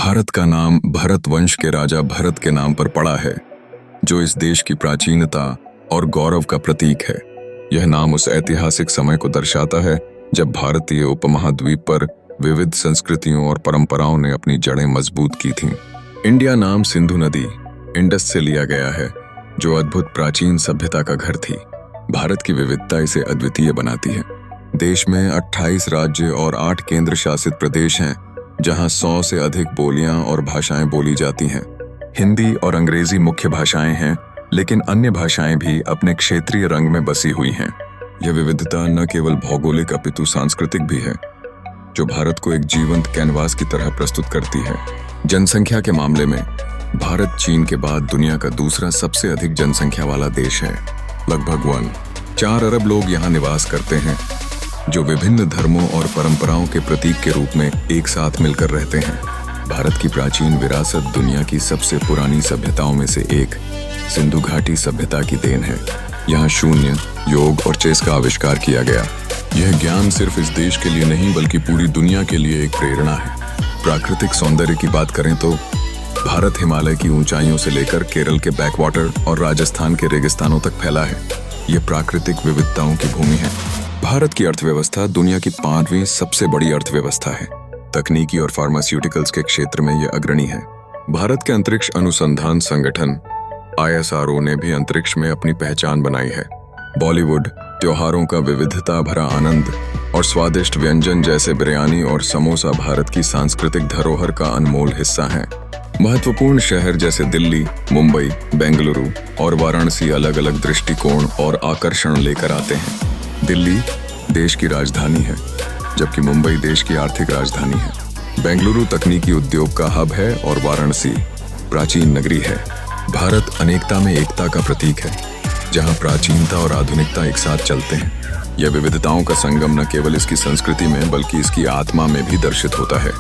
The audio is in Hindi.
भारत का नाम भरत वंश के राजा भरत के नाम पर पड़ा है, जो इस देश की प्राचीनता और गौरव का प्रतीक है। यह नाम उस ऐतिहासिक समय को दर्शाता है जब भारतीय उपमहाद्वीप पर विविध संस्कृतियों और परंपराओं ने अपनी जड़ें मजबूत की थीं। इंडिया नाम सिंधु नदी इंडस से लिया गया है, जो अद्भुत प्राचीन सभ्यता का घर थी। भारत की विविधता इसे अद्वितीय बनाती है। देश में 28 राज्य और 8 केंद्र शासित प्रदेश हैं, जहां 100 से अधिक बोलियां और भाषाएं बोली जाती हैं। हिंदी और अंग्रेजी मुख्य भाषाएं हैं, लेकिन अन्य भाषाएं भी अपने क्षेत्रीय रंग में बसी हुई हैं। यह विविधता न केवल भौगोलिक अपितु सांस्कृतिक भी है, जो भारत को एक जीवंत कैनवास की तरह प्रस्तुत करती है। जनसंख्या के मामले में भारत चीन के बाद दुनिया का दूसरा सबसे अधिक जनसंख्या वाला देश है। लगभग 4 अरब लोग यहाँ निवास करते हैं, जो विभिन्न धर्मों और परंपराओं के प्रतीक के रूप में एक साथ मिलकर रहते हैं। भारत की प्राचीन विरासत दुनिया की सबसे पुरानी सभ्यताओं में से एक सिंधु घाटी सभ्यता की देन है। यहाँ शून्य, योग और चेस का आविष्कार किया गया। यह ज्ञान सिर्फ इस देश के लिए नहीं बल्कि पूरी दुनिया के लिए एक प्रेरणा है। प्राकृतिक सौंदर्य की बात करें तो भारत हिमालय की ऊंचाइयों से लेकर केरल के बैकवाटर और राजस्थान के रेगिस्तानों तक फैला है। यह प्राकृतिक विविधताओं की भूमि है। भारत की अर्थव्यवस्था दुनिया की 5वीं सबसे बड़ी अर्थव्यवस्था है। तकनीकी और फार्मास्यूटिकल्स के क्षेत्र में यह अग्रणी है। भारत के अंतरिक्ष अनुसंधान संगठन ISRO ने भी अंतरिक्ष में अपनी पहचान बनाई है। बॉलीवुड, त्योहारों का विविधता भरा आनंद और स्वादिष्ट व्यंजन जैसे बिरयानी और समोसा भारत की सांस्कृतिक धरोहर का अनमोल हिस्सा हैं। महत्वपूर्ण शहर जैसे दिल्ली, मुंबई, बेंगलुरु और वाराणसी अलग अलग दृष्टिकोण और आकर्षण लेकर आते हैं। दिल्ली देश की राजधानी है, जबकि मुंबई देश की आर्थिक राजधानी है। बेंगलुरु तकनीकी उद्योग का हब है और वाराणसी प्राचीन नगरी है। भारत अनेकता में एकता का प्रतीक है, जहां प्राचीनता और आधुनिकता एक साथ चलते हैं। यह विविधताओं का संगम न केवल इसकी संस्कृति में बल्कि इसकी आत्मा में भी दर्शित होता है।